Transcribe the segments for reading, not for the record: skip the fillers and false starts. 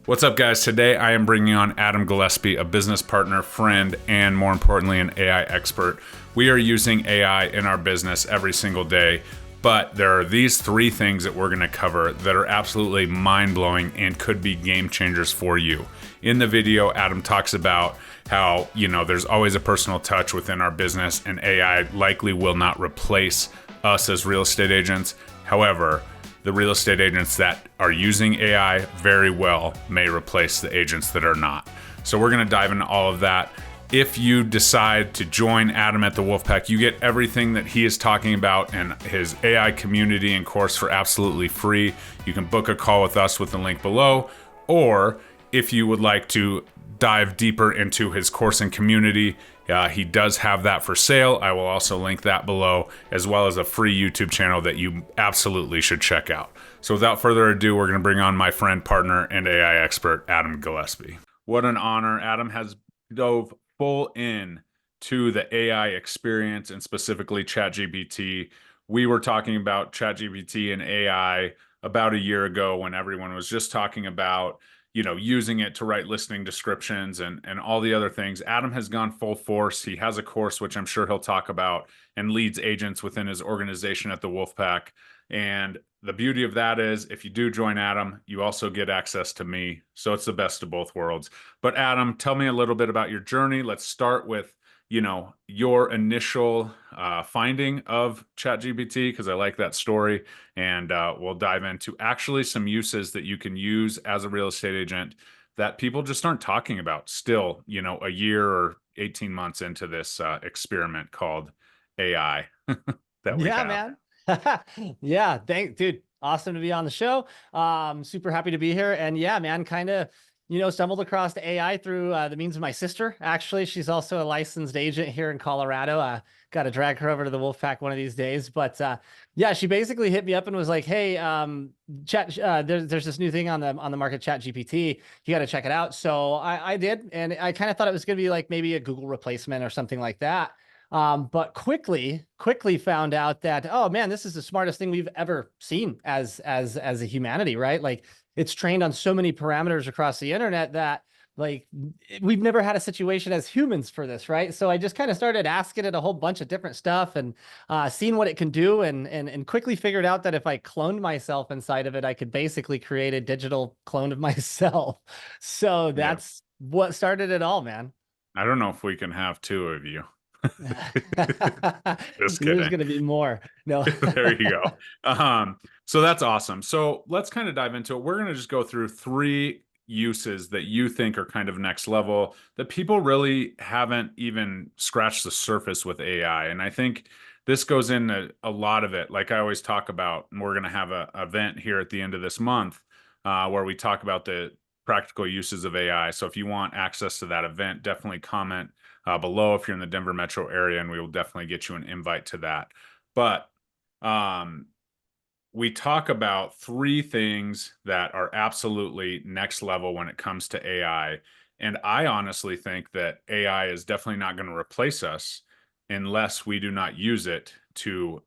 What's up, guys? Today I am bringing on Adam Gillespie, a business partner, friend, and more importantly, an AI expert. We are using AI in our business every single day, but there are these three things that we're going to cover that are absolutely mind-blowing and could be game changers for you. In the video, Adam talks about how, there's always a personal touch within our business, and AI likely will not replace us as real estate agents. However, the real estate agents that are using AI very well may replace the agents that are not. So we're going to dive into all of that. If you decide to join Adam at the Wolfpack, you get everything that he is talking about and his AI community and course for absolutely free. You can book a call with us with the link below, or if you would like to dive deeper into his course and community, he does have that for sale. I will also link that below, as well as a free YouTube channel that you absolutely should check out. So without further ado, we're going to bring on my friend, partner, and AI expert, Adam Gillespie. What an honor. Adam has dove full in to the AI experience and specifically ChatGPT. We were talking about ChatGPT and AI about a year ago when everyone was just talking about using it to write listing descriptions and all the other things. Adam has gone full force. He has a course, which I'm sure he'll talk about, and leads agents within his organization at the Wolfpack. And the beauty of that is if you do join Adam, you also get access to me. So it's the best of both worlds. But Adam, tell me a little bit about your journey. Let's start with your initial finding of ChatGPT, because I like that story, and we'll dive into actually some uses that you can use as a real estate agent that people just aren't talking about still, a year or 18 months into this experiment called AI that we Yeah, have. man. Yeah, thanks, dude. Awesome to be on the show. Super happy to be here. And yeah, man, kind of, stumbled across the AI through the means of my sister. Actually, she's also a licensed agent here in Colorado. Got to drag her over to the Wolfpack one of these days. But yeah, she basically hit me up and was like, "Hey, there's this new thing on the market, ChatGPT. You got to check it out." So I did, and I kind of thought it was going to be like maybe a Google replacement or something like that. But quickly found out that, oh man, this is the smartest thing we've ever seen as a humanity, right? Like it's trained on so many parameters across the internet that like we've never had a situation as humans for this, right? So I just kind of started asking it a whole bunch of different stuff and seeing what it can do, and quickly figured out that if I cloned myself inside of it, I could basically create a digital clone of myself. So Yeah. that's what started it all, man. I don't know if we can have two of you. Just There's kidding. going to be more. No. There you go. So that's awesome. So let's kind of dive into it. We're going to just go through three uses that you think are kind of next level that people really haven't even scratched the surface with AI. And I think this goes into a lot of it. Like I always talk about, and we're going to have an event here at the end of this month where we talk about the practical uses of AI. So if you want access to that event, definitely comment below if you're in the Denver metro area, and we will definitely get you an invite to that. But we talk about three things that are absolutely next level when it comes to AI. And I honestly think that AI is definitely not going to replace us unless we do not use it to,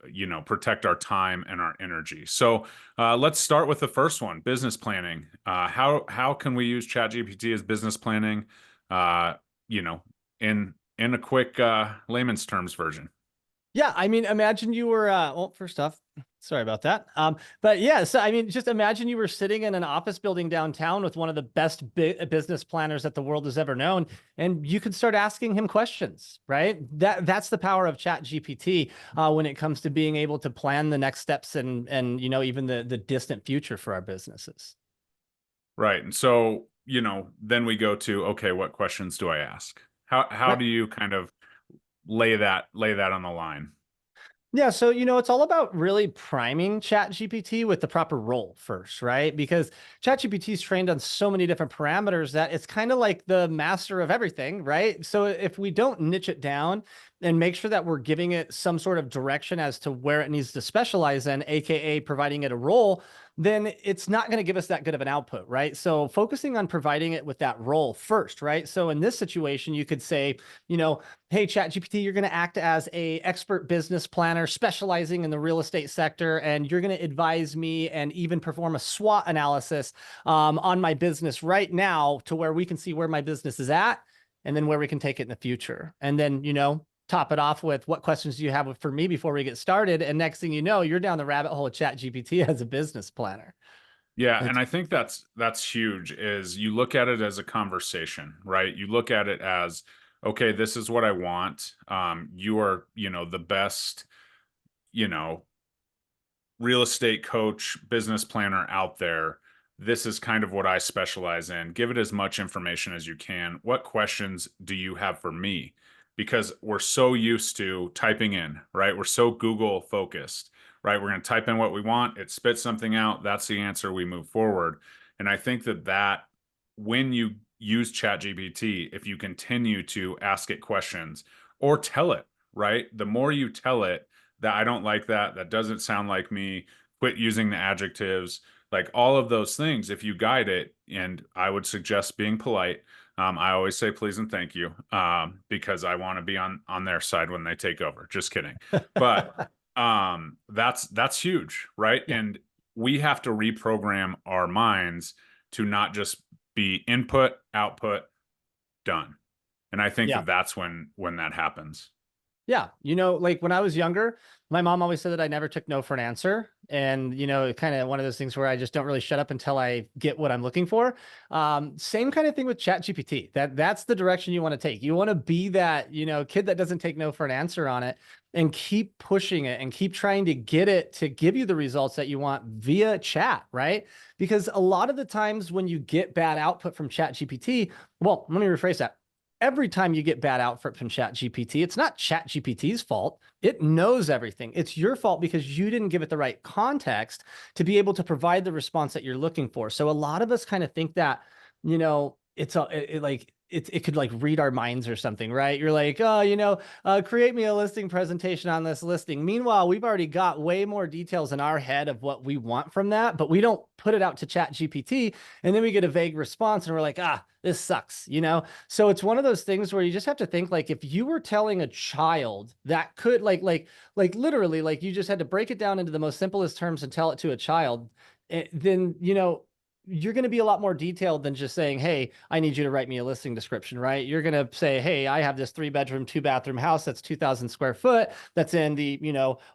protect our time and our energy. So let's start with the first one, business planning. How can we use ChatGPT as business planning, in a quick layman's terms version? Yeah, I mean, imagine you were, well, first off, sorry about that. But yeah, so I mean, just imagine you were sitting in an office building downtown with one of the best business planners that the world has ever known, and you could start asking him questions, right? That's the power of ChatGPT when it comes to being able to plan the next steps and even the distant future for our businesses. Right. And so, then we go to, okay, what questions do I ask? How Right. do you kind of lay that on the line? Yeah, so it's all about really priming ChatGPT with the proper role first, right? Because ChatGPT is trained on so many different parameters that it's kind of like the master of everything, right? So if we don't niche it down and make sure that we're giving it some sort of direction as to where it needs to specialize in, AKA providing it a role, then it's not going to give us that good of an output, right? So focusing on providing it with that role first, right? So in this situation, you could say, hey, ChatGPT, you're going to act as a expert business planner specializing in the real estate sector, and you're going to advise me and even perform a SWOT analysis on my business right now to where we can see where my business is at and then where we can take it in the future. And then, top it off with what questions do you have for me before we get started? And next thing you know, you're down the rabbit hole of ChatGPT as a business planner. Yeah, and It's I think that's huge is you look at it as a conversation, right? You look at it as, okay, this is what I want. You are, the best, you know, real estate coach, business planner out there. This is kind of what I specialize in. Give it as much information as you can. What questions do you have for me? Because we're so used to typing in, right? We're so Google focused, right? We're going to type in what we want, it spits something out. That's the answer. We move forward. And I think that when you use ChatGPT, if you continue to ask it questions or tell it, right? The more you tell it, that I don't like that. That doesn't sound like me. Quit using the adjectives, like all of those things. If you guide it, and I would suggest being polite. I always say please and thank you because I want to be on their side when they take over. Just kidding, but that's huge, right? yeah, And we have to reprogram our minds to not just be input, output, done. And I think yeah. that's when that happens. Yeah. Like when I was younger, my mom always said that I never took no for an answer. And, kind of one of those things where I just don't really shut up until I get what I'm looking for. Same kind of thing with ChatGPT. That's the direction you want to take. You want to be that, kid that doesn't take no for an answer on it and keep pushing it and keep trying to get it to give you the results that you want via chat, right? Because a lot of the times when you get bad output from ChatGPT, well, let me rephrase that. Every time you get bad output from ChatGPT, it's not ChatGPT's fault. It knows everything. It's your fault because you didn't give it the right context to be able to provide the response that you're looking for. So a lot of us kind of think that, it could like read our minds or something, right? You're like, oh, create me a listing presentation on this listing. Meanwhile, we've already got way more details in our head of what we want from that, but we don't put it out to ChatGPT. And then we get a vague response and we're like, this sucks, So it's one of those things where you just have to think like if you were telling a child that could like literally like you just had to break it down into the most simplest terms and tell it to a child, then you're going to be a lot more detailed than just saying, hey, I need you to write me a listing description, right? You're going to say, hey, I have this 3-bedroom, 2-bathroom house that's 2,000 square foot. That's in the,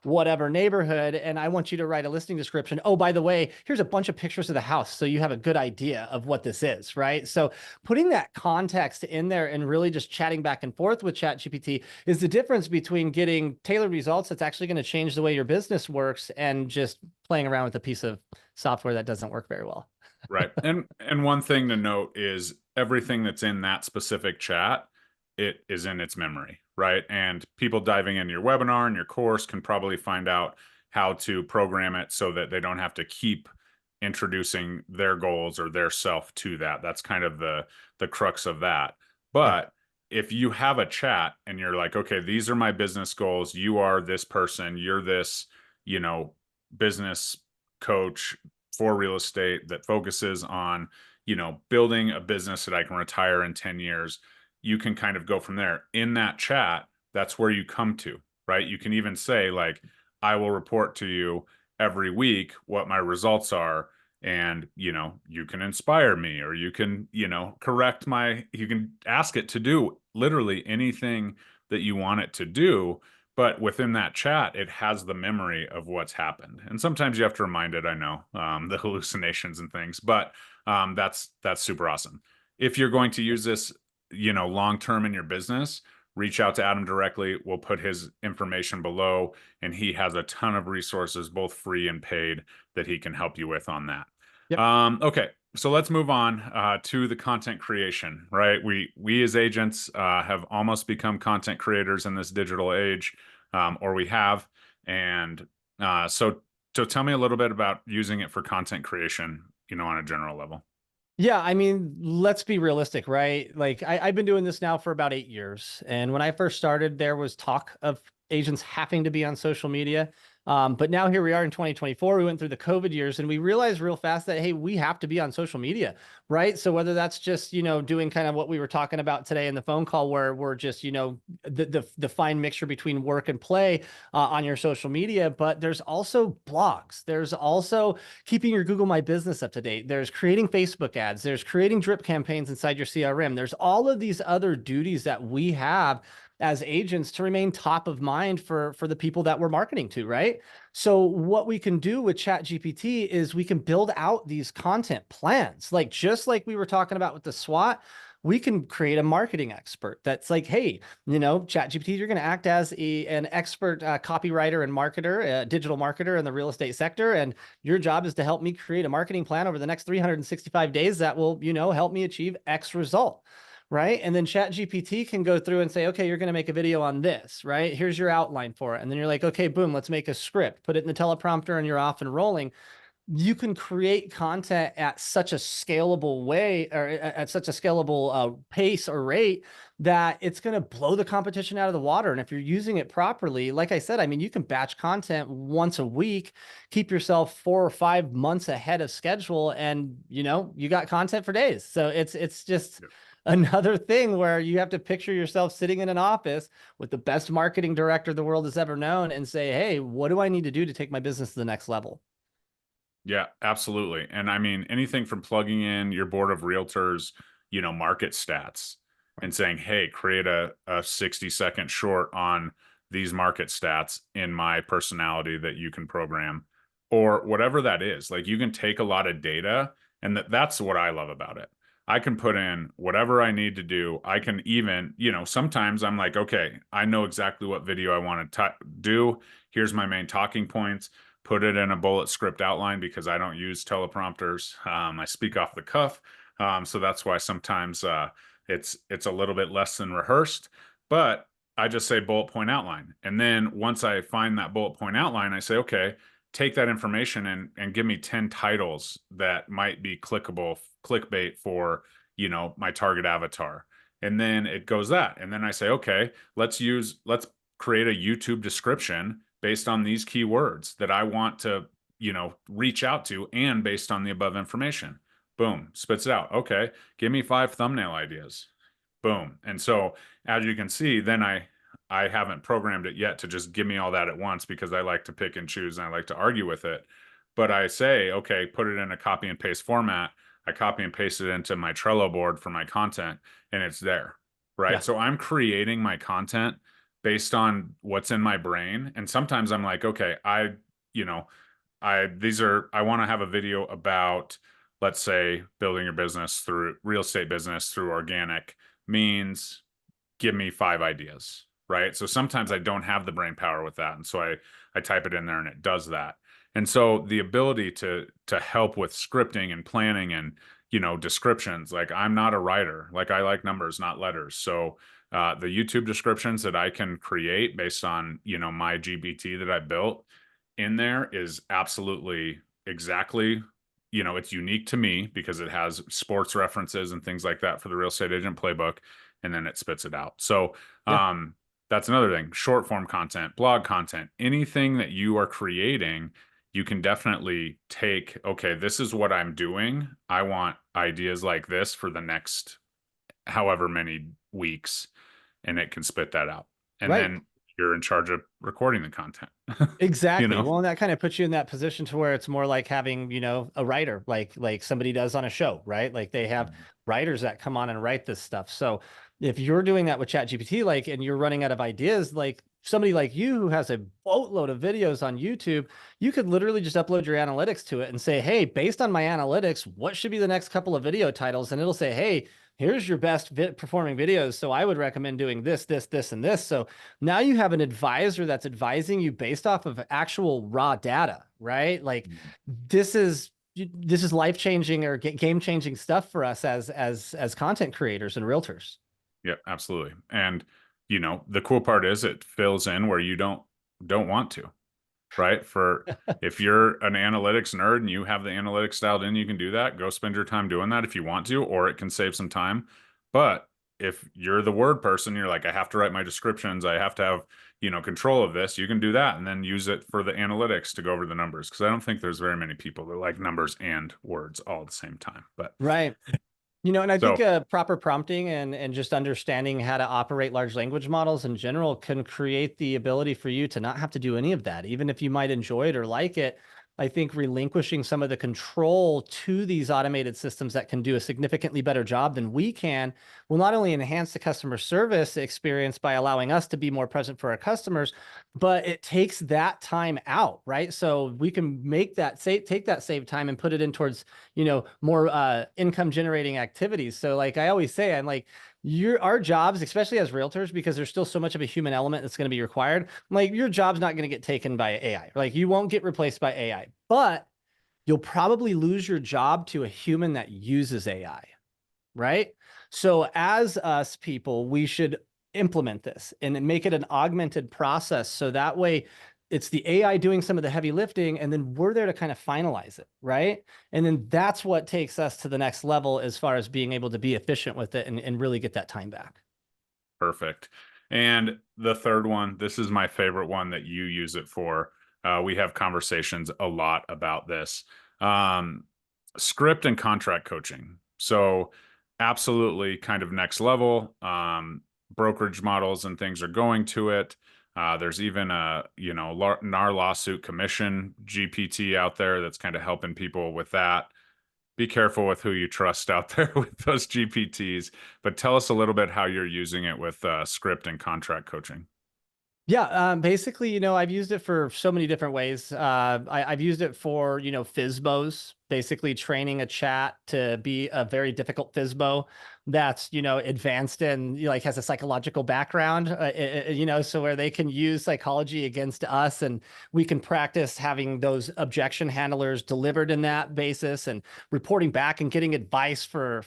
whatever neighborhood. And I want you to write a listing description. Oh, by the way, here's a bunch of pictures of the house. So you have a good idea of what this is, right? So putting that context in there and really just chatting back and forth with ChatGPT is the difference between getting tailored results that's actually going to change the way your business works and just playing around with a piece of software that doesn't work very well. Right. And one thing to note is everything that's in that specific chat, it is in its memory, right? And people diving into your webinar and your course can probably find out how to program it so that they don't have to keep introducing their goals or their self to that. That's kind of the crux of that. Yeah. But if you have a chat and you're like, okay, these are my business goals, you are this person, you're this, business coach for real estate that focuses on, building a business that I can retire in 10 years, you can kind of go from there. In that chat, that's where you come to, right? You can even say like, I will report to you every week what my results are. And, you can inspire me or you can, you can ask it to do literally anything that you want it to do. But within that chat, it has the memory of what's happened. And sometimes you have to remind it, I know, the hallucinations and things, but that's super awesome. If you're going to use this, long term in your business, reach out to Adam directly. We'll put his information below, and he has a ton of resources, both free and paid, that he can help you with on that. Yep. Okay, so let's move on to the content creation, right? We as agents have almost become content creators in this digital age, or we have. And so tell me a little bit about using it for content creation, on a general level. Yeah, I mean, let's be realistic, right? Like I've been doing this now for about 8 years. And when I first started, there was talk of agents having to be on social media. But now here we are in 2024. We went through the COVID years and we realized real fast that, hey, we have to be on social media, right? So whether that's just, doing kind of what we were talking about today in the phone call, where we're just, the fine mixture between work and play on your social media, but there's also blogs. There's also keeping your Google My Business up to date. There's creating Facebook ads. There's creating drip campaigns inside your CRM. There's all of these other duties that we have as agents to remain top of mind for the people that we're marketing to, right? So what we can do with ChatGPT is we can build out these content plans, like just like we were talking about with the SWOT. We can create a marketing expert that's like, hey, ChatGPT, you're going to act as an expert copywriter and marketer, digital marketer in the real estate sector. And your job is to help me create a marketing plan over the next 365 days that will, help me achieve X result. Right. And then ChatGPT can go through and say, okay, you're going to make a video on this, right? Here's your outline for it. And then you're like, okay, boom, let's make a script, put it in the teleprompter and you're off and rolling. You can create content at such a scalable way, or at such a scalable pace or rate, that it's going to blow the competition out of the water. And if you're using it properly, like I said, I mean, you can batch content once a week, keep yourself 4 or 5 months ahead of schedule, and you got content for days. So it's just another thing where you have to picture yourself sitting in an office with the best marketing director the world has ever known and say, hey, what do I need to do to take my business to the next level? Yeah, absolutely. And I mean, anything from plugging in your board of realtors, market stats and saying, hey, create a 60-second short on these market stats in my personality that you can program, or whatever that is. Like, you can take a lot of data, and that's what I love about it. I can put in whatever I need to do. I can even, sometimes I'm like, okay, I know exactly what video I want to do. Here's my main talking points. Put it in a bullet script outline, because I don't use teleprompters. I speak off the cuff. So that's why sometimes it's a little bit less than rehearsed, but I just say bullet point outline. And then once I find that bullet point outline, I say, okay, take that information and give me 10 titles that might be clickbait for, my target avatar. And then it goes that. And then I say, okay, let's create a YouTube description based on these keywords that I want to, reach out to, and based on the above information. Boom, spits it out. Okay, give me 5 thumbnail ideas. Boom. And so, as you can see, then I haven't programmed it yet to just give me all that at once, because I like to pick and choose and I like to argue with it. But I say, okay, put it in a copy and paste format. I copy and paste it into my Trello board for my content, and it's there. Right. Yeah. So I'm creating my content based on what's in my brain. And sometimes I'm like, okay, you know, I want to have a video about, let's say, building your business through real estate business through organic means. Give me 5 ideas, right? So sometimes I don't have the brain power with that. And so I type it in there and it does that. And so the ability to help with scripting and planning and, descriptions, like, I'm not a writer, like, I like numbers, not letters. So the YouTube descriptions that I can create based on, my GBT that I built in there is absolutely exactly, it's unique to me because it has sports references and things like that for the real estate agent playbook, and then it spits it out. So Yeah. that's another thing. Short form content, blog content, anything that you are creating, you can definitely take, okay, this is what I'm doing. I want ideas like this for the next however many weeks, and it can spit that out. And Right. then you're in charge of recording the content. you Exactly. know? Well, and that kind of puts you in that position to where it's more like having, a writer, like somebody does on a show, right? Like they have Mhm. writers that come on and write this stuff. So if you're doing that with ChatGPT, like, and you're running out of ideas, like somebody like you who has a boatload of videos on YouTube, you could literally just upload your analytics to it and say, hey, based on my analytics, what should be the next couple of video titles? And it'll say, hey, here's your best performing videos. So I would recommend doing this, this, this, and this. So now you have an advisor that's advising you based off of actual raw data, right? Like Mhm. this is life-changing or game-changing stuff for us as content creators and realtors. Yeah, absolutely. And the cool part is it fills in where you don't want to. right? For if you're an analytics nerd and you have the analytics dialed in, you can do that. Go spend your time doing that if you want to, or it can save some time. But if you're the word person, you're like, I have to write my descriptions, I have to have, control of this, you can do that and then use it for the analytics to go over the numbers. Because I don't think there's very many people that like numbers and words all at the same time. But Right. And I think so proper prompting and just understanding how to operate large language models in general can create the ability for you to not have to do any of that. Even if you might enjoy it or like it, I think relinquishing some of the control to these automated systems that can do a significantly better job than we can will not only enhance the customer service experience by allowing us to be more present for our customers, but it takes that time right? So we can take that saved time and put it in towards more income generating activities. So like I always say, I'm like, our jobs, especially as realtors, because there's still so much of a human element that's going to be required. Like your job's not going to get taken by AI. Like you won't get replaced by AI, but you'll probably lose your job to a human that uses AI, right? So as us people, we should implement this and make it an augmented process. So that way it's the AI doing some of the heavy lifting and then we're there to kind of finalize it, right? And then that's what takes us to the next level as far as being able to be efficient with it and really get that time back. perfect. And the third one, this is my favorite one that you use it for. We have conversations a lot about this. Um, Script and contract coaching. So, absolutely kind of next level. Brokerage models and things are going to it. There's even a NAR lawsuit commission GPT out there that's kind of helping people with that. Be careful with who you trust out there with those GPTs. But tell us a little bit how you're using it with script and contract coaching. Yeah, basically, I've used it for so many different ways. I've used it for, FISBOs, basically training a chat to be a very difficult FISBO that's, advanced and like has a psychological background, so where they can use psychology against us and we can practice having those objection handlers delivered in that basis and reporting back and getting advice for,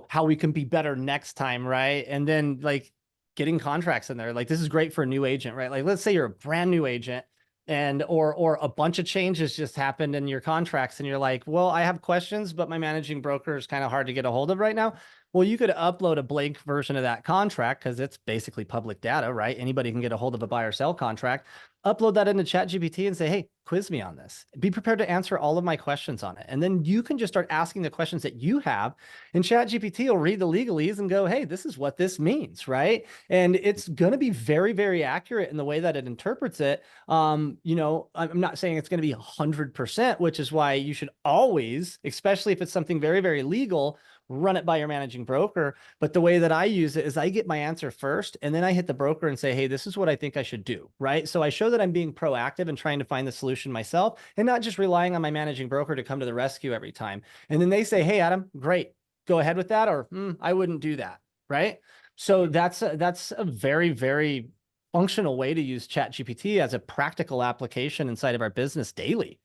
how we can be better next time. Right. And then like, getting contracts in there. Like this is great for a new agent, right? Like let's say you're a brand new agent and or a bunch of changes just happened in your contracts and you're like, well, I have questions, but my managing broker is kind of hard to get a hold of right now. Well, you could upload a blank version of that contract because it's basically public data, right? Anybody can get a hold of a buy or sell contract. Upload that into ChatGPT and say, hey, quiz me on this. Be prepared to answer all of my questions on it. And then you can just start asking the questions that you have, and ChatGPT will read the legalese and go, hey, this is what this means, right? And it's going to be very, very accurate in the way that it interprets it. I'm not saying it's going to be 100%, which is why you should always, especially if it's something very, very legal, run it by your managing broker. But the way that I use it is I get my answer first, and then I hit the broker and say, hey, this is what I think I should do, right? So I show that I'm being proactive and trying to find the solution myself and not just relying on my managing broker to come to the rescue every time. And then they say, hey, Adam, great, go ahead with that, or I wouldn't do that, right? So that's a very, very functional way to use ChatGPT as a practical application inside of our business daily.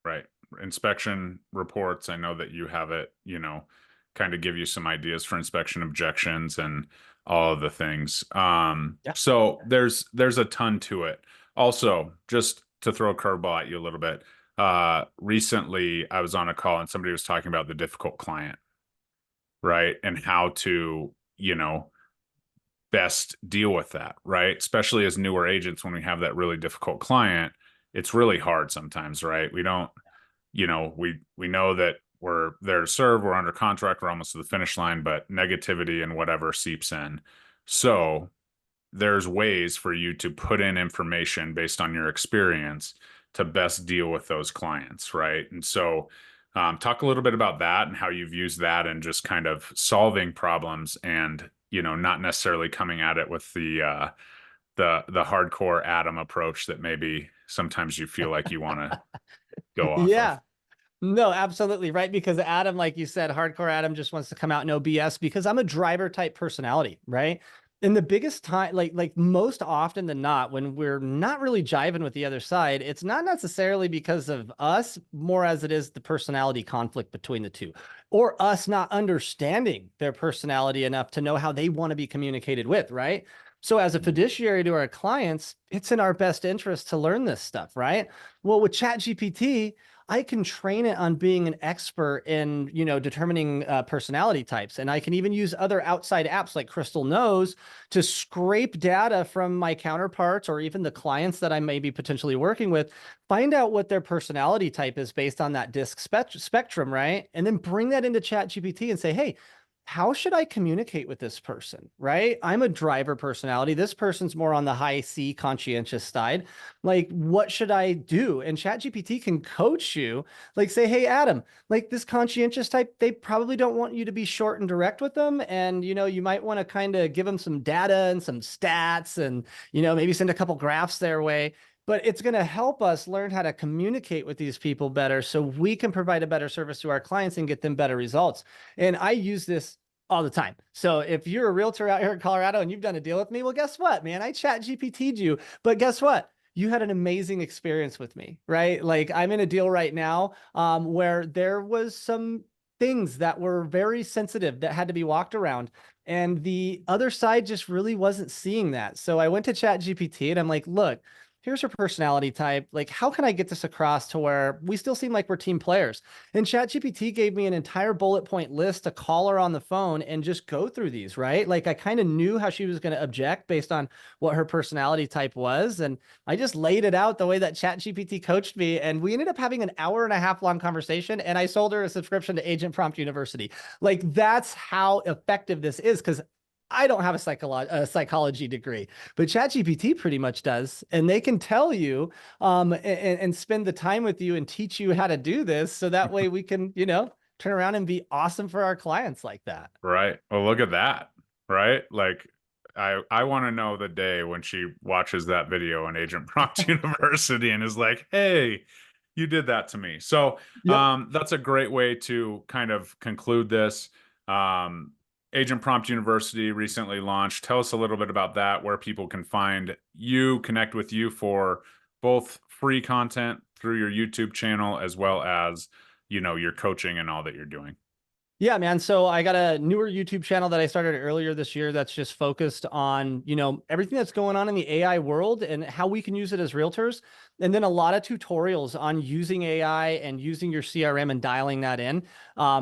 Right. Inspection reports. I know that you have it, kind of give you some ideas for inspection objections and all of the things. Yeah. So there's a ton to it. Also, just to throw a curveball at you a little bit, recently I was on a call and somebody was talking about the difficult client, right? And how to, best deal with that, right? Especially as newer agents, when we have that really difficult client, it's really hard sometimes, right? We don't, we know that we're there to serve, we're under contract, we're almost to the finish line, but negativity and whatever seeps in. So there's ways for you to put in information based on your experience to best deal with those clients, right? And so talk a little bit about that and how you've used that and just kind of solving problems and not necessarily coming at it with the hardcore Adam approach that maybe sometimes you feel like you want to go off of. Yeah. No, absolutely. Right. Because Adam, like you said, hardcore Adam just wants to come out no BS because I'm a driver type personality. Right. And the biggest time, like most often than not, when we're not really jiving with the other side, it's not necessarily because of us, more as it is the personality conflict between the two, or us not understanding their personality enough to know how they want to be communicated with. Right. So as a fiduciary to our clients, it's in our best interest to learn this stuff, right? Well, with ChatGPT, I can train it on being an expert in, determining personality types. And I can even use other outside apps like Crystal Knows to scrape data from my counterparts or even the clients that I may be potentially working with, find out what their personality type is based on that disc spectrum, right? And then bring that into ChatGPT and say, hey, how should I communicate with this person, right? I'm a driver personality. This person's more on the high C conscientious side. Like, what should I do? And ChatGPT can coach you, like say, hey, Adam, like this conscientious type, they probably don't want you to be short and direct with them. And, you might want to kind of give them some data and some stats and, maybe send a couple graphs their way. But it's going to help us learn how to communicate with these people better so we can provide a better service to our clients and get them better results. And I use this all the time. So if you're a realtor out here in Colorado and you've done a deal with me, well, guess what, man? I ChatGPT'd you, but guess what? You had an amazing experience with me, right? Like I'm in a deal right now where there was some things that were very sensitive that had to be walked around. And the other side just really wasn't seeing that. So I went to ChatGPT and I'm like, look, here's her personality type. Like, how can I get this across to where we still seem like we're team players? And ChatGPT gave me an entire bullet point list to call her on the phone and just go through these, right? Like I kind of knew how she was going to object based on what her personality type was. And I just laid it out the way that ChatGPT coached me. And we ended up having an hour and a half long conversation. And I sold her a subscription to Agent Prompt University. Like that's how effective this is. Because I don't have a psychology degree, but ChatGPT pretty much does. And they can tell you and spend the time with you and teach you how to do this. So that way we can, turn around and be awesome for our clients like that. Right. Well, look at that. Right. Like I want to know the day when she watches that video on Agent Prompt University and is like, hey, you did that to me. So Yep. that's a great way to kind of conclude this. Um, Agent Prompt University recently launched. Tell us a little bit about that, where people can find you, connect with you for both free content through your YouTube channel, as well as, your coaching and all that you're doing. Yeah, man. So I got a newer YouTube channel that I started earlier this year that's just focused on, everything that's going on in the AI world and how we can use it as realtors. And then a lot of tutorials on using AI and using your CRM and dialing that in.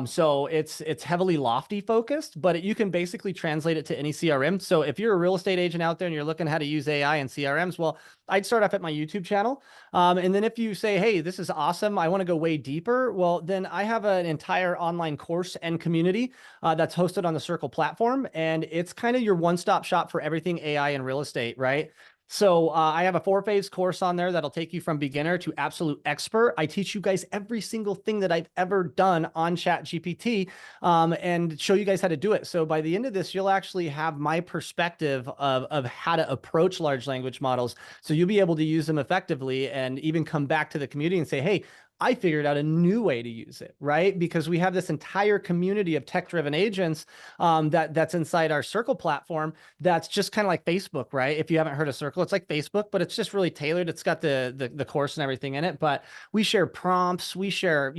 So it's heavily lofty focused, but you can basically translate it to any CRM. So if you're a real estate agent out there and you're looking how to use AI and CRMs, well, I'd start off at my YouTube channel. And then if you say, hey, this is awesome, I want to go way deeper, well, then I have an entire online course and community that's hosted on the Circle platform. And it's kind of your one-stop shop for everything AI and real estate, right? So I have a 4-phase course on there that'll take you from beginner to absolute expert. I teach you guys every single thing that I've ever done on ChatGPT and show you guys how to do it. So by the end of this, you'll actually have my perspective of how to approach large language models. So you'll be able to use them effectively and even come back to the community and say, hey, I figured out a new way to use it, right? Because we have this entire community of tech-driven agents that's inside our Circle platform. That's just kind of like Facebook, right? If you haven't heard of Circle, it's like Facebook, but it's just really tailored. It's got the course and everything in it. But we share prompts, we share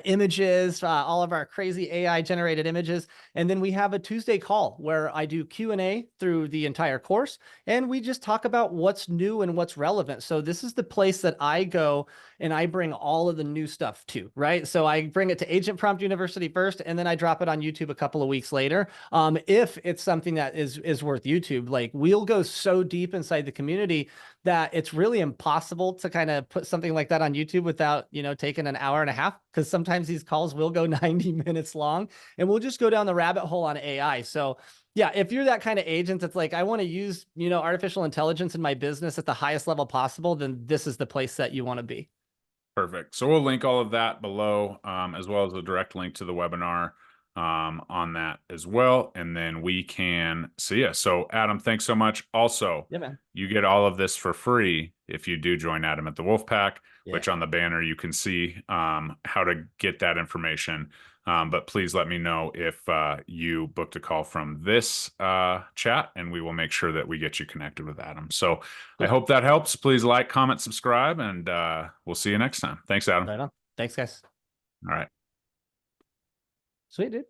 images, all of our crazy AI generated images, and then we have a Tuesday call where I do Q&A through the entire course, and we just talk about what's new and what's relevant. So this is the place that I go and I bring all of the new stuff too, right? So I bring it to Agent Prompt University first, and then I drop it on YouTube a couple of weeks later. If it's something that is worth YouTube, like we'll go so deep inside the community that it's really impossible to kind of put something like that on YouTube without, taking an hour and a half, because sometimes these calls will go 90 minutes long and we'll just go down the rabbit hole on AI. So yeah, if you're that kind of agent that's like, I want to use, artificial intelligence in my business at the highest level possible, then this is the place that you want to be. Perfect. So we'll link all of that below, as well as a direct link to the webinar on that as well. And then we can see you. So Adam, thanks so much. Also, Yeah, man. you get all of this for free if you do join Adam at the Wolfpack, Yeah. which on the banner you can see how to get that information. But please let me know if you booked a call from this chat, and we will make sure that we get you connected with Adam. So Cool. I hope that helps. Please like, comment, subscribe, and we'll see you next time. Thanks, Adam. Right on. Thanks, guys. All right. Sweet, dude.